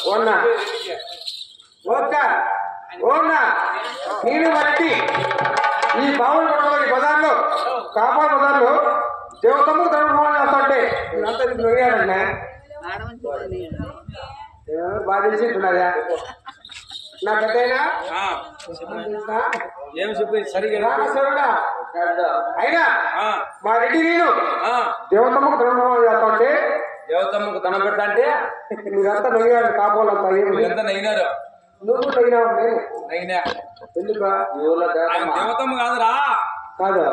ఓన్నా ఓన్నా నేను బట్టి ఈ బావులు ఈ బజార్లో కాపా బజార్లో దేవతమ్మ ధర్మం చేస్తుంటే అంతా నొయ్యాడన్నా బాగా తెలిసింటున్నదా నా పెద్దయినా ఏం చెప్పి సరిగా అయినా మా రెడ్డి నేను దేవతమ్మకు ధర్మం చేస్తుంటే దేవతమ్మకు దండం పెడతా అంటే మీరంతా నొయ్యాడు కాపోలంతా ఎంత నైనారు నువ్వు నొయ్యినావు నైనా ఎందుకు దేవతమ్మ కాదురా కాదు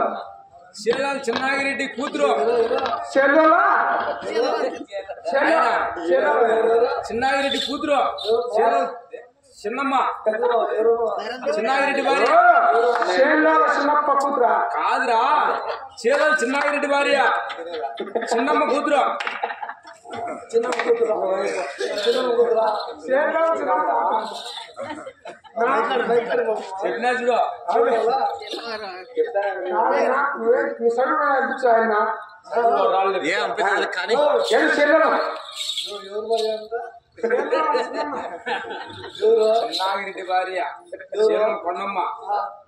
శీలాల్ చిన్నాగిరెడ్డి కూతురు చిన్నాగిరెడ్డి కూతురు చిన్నమ్మ చిన్నాగిరెడ్డి భార్య చిన్నప్ప కూతురా కాదురా శీలాల్ చిన్నాగిరెడ్డి భార్య చిన్నమ్మ కూతురు చిన్నమ్మ కూతురా చెప్పినా చూడు చిన్నాగిరెడ్డి భార్య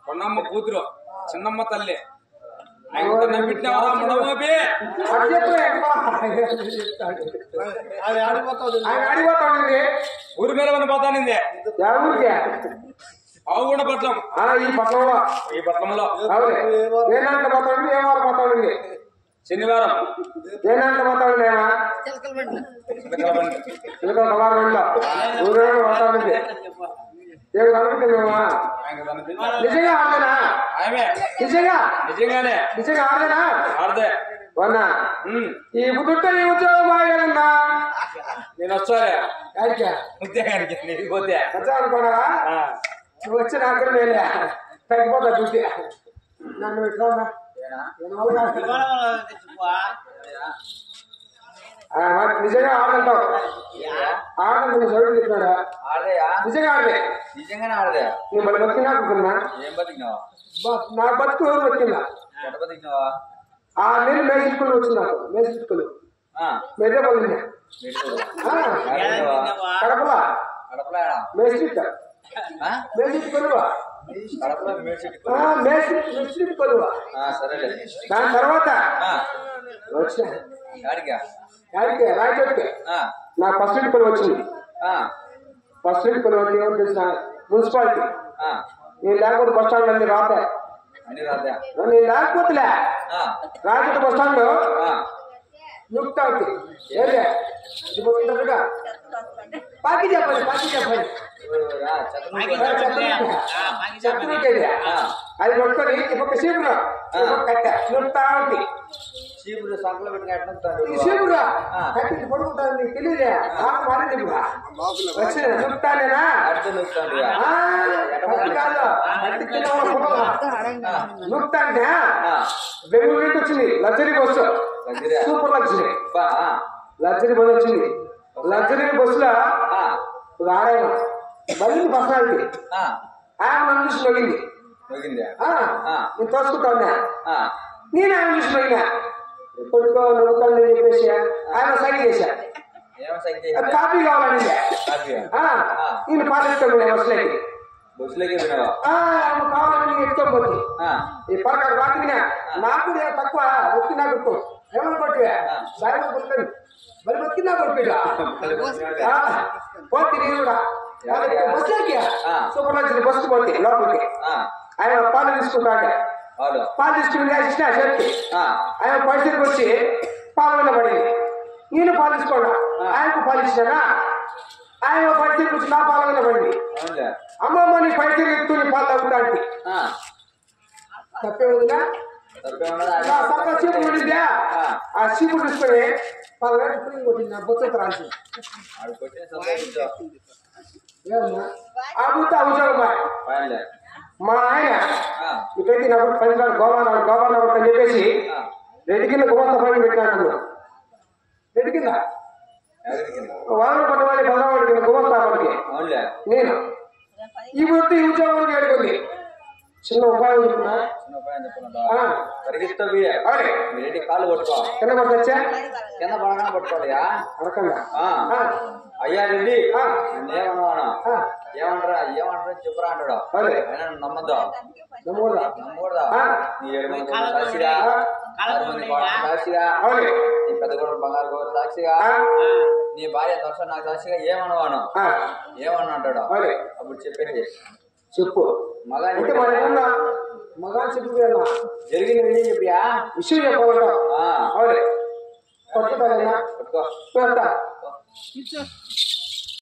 కొండమ్మ కూతురు చిన్నమ్మ తల్లి ఆయన పెట్టినావా ముడమోపి ఊరి మీద పోతానింది ఆవుగూడ పట్లం ఈ పట్లంలో పోతాడు శనివారం ఏనంటే పోతాడు నిజంగా ఆడదేనా నిజంగా ఆడదేనా ఆడదే వన్నా ఈ బుట్ట ఈ ఉద్యోగం ఆడేదన్నా నేను వచ్చారే ఉద్యోగానికి పోతే వచ్చా అనుకున్నావా నువ్వు వచ్చి నాకు నేనే తగ్గిపోతా డ్యూటీ నన్ను నిజంగా ఆడంటావు ఆడంటే చదువు చెప్పినాడా నిజంగా ఆడదే నిజంగానే ఆడదే నువ్వు మళ్ళీ బతికినాకున్నా ఏం బతికినావా నా బతుకు బతికిందా బతికినావా 6 నెలలు మేసిట్టుకుని వచ్చింది నాకు మేసిట్టుకుని మెదపల్లి కడపలా మేసిట్ట మేసిట్టుకొలువా మేసిట్టుకొలువా దాని తర్వాత వచ్చా రాయచోటికి నాకు ఫస్ట్ ఎయిడ్ పని వచ్చింది ఫస్ట్ ఎయిడ్ పని వచ్చి ఏమని తెలిసిన మున్సిపాలిటీ నేను లేకపోతే బస్ స్టాండ్ అన్ని రాతా నేను లేకపోతేలే రాజకోట బస్ స్టాండ్ లో నుక్తా ఉంది ఏదే ఇది పాకి చెప్పండి అది పట్టుకొని ఒక సీపురా కట్ట నుక్తా ఉంది సంకలో సీపురా కట్టి పడుకుంటాను నీకు తెలియదే మారింది వచ్చిన నుక్తానేనా నుక్తా అంటే బెంగళూరు నుండి వచ్చింది luxury bus super luxury bus వచ్చింది లగ్జరీ బస్సులో ఆయన మళ్ళీ పర్సనాలిటీ ఆయన నన్ను చూసి నొగింది నేను తోసుకుంటా ఉన్నా నేను ఆయన చూసి నొగినా కొడుకో నవ్వుతాను చెప్పేసి ఆయన సైన్ చేశా కాపీ కావాలని నేను పాటిస్తాను బస్సులోకి కావాలని ఎత్తుకొని పోతుంది ఈ పరకాడు వాటికినా నాకు తక్కువ వచ్చి నాకు ఏమన్నా పట్టివా సాయం కొట్టుకొని మరి వచ్చిందా కొట్టుగా పోతే నేను కూడా బస్సులోకి సూపర్ లగ్జరీ బస్సు పోతే లోపలికి ఆయన పాలు తీసుకుంటాడు పాలు తీసుకుని ఇచ్చిన చెప్పి ఆయన పరిస్థితికి వచ్చి పాలు వల్ల పడింది నేను పాలు తీసుకోడా ఆయనకు పాలు ఇచ్చినా ఆయన పరిస్థితికి వచ్చి నా పాలు వల్ల పడింది అమ్మమ్మ నీ పరిస్థితి ఎత్తు నీ పాలు తాగుతా అంటే తప్పే ఉందిగా చీపుడు ఉండిందా ఆ చీపుడు తీసుకొని 10 గంటలు కొట్టింది నా బొత్త రాసి అడుగుతా ఉద్యోగం మా ఆయన ఇక్కడికి నాకు పనికాడు గోవర్నర్ అని చెప్పేసి రెడ్డి కింద గుమస్త పని పెట్టినట్టు రెడ్డి కింద వాళ్ళు పట్టవాలి బలవాడి కింద గుమస్తా పనికి నేను ఈ వృత్తి ఈ ఉద్యోగం ఏడుకుంది చిన్న ఉపాయం చెప్తున్నా కాలు పట్టుకో కింద పట్టొచ్చా కింద పడగా పట్టుకోవాలి అడకండా అయ్యా రెడ్డి ఆ. ఏమన్నాను ఆ. ఏమంటారా చెప్పురా అంటాడు అదే. అయినా నమ్మద్దా నమ్మకూడదా? నమ్మకూడదా ఆ. నీ 7 మంది కొడుకులు సాక్షిగా ఆ. 6 మంది కోడలు సాక్షిగా అవును. నీ పెద్ద కొడుకు బంగారు గోరు సాక్షిగా ఆ. నీ భార్య దర్శనం నాకు సాక్షిగా ఏమనవాను ఆ. ఏమన్నా అంటాడు అవును. అప్పుడు చెప్పేది చెప్పు. మగాని అంటే మరి ఏమన్నా మగాని చెప్పు జరిగిన విషయం చెప్పియా విషయం చెప్పాలంట. ఆ. అవును. పట్టుకోలేనా? పట్టుకో పెడతా.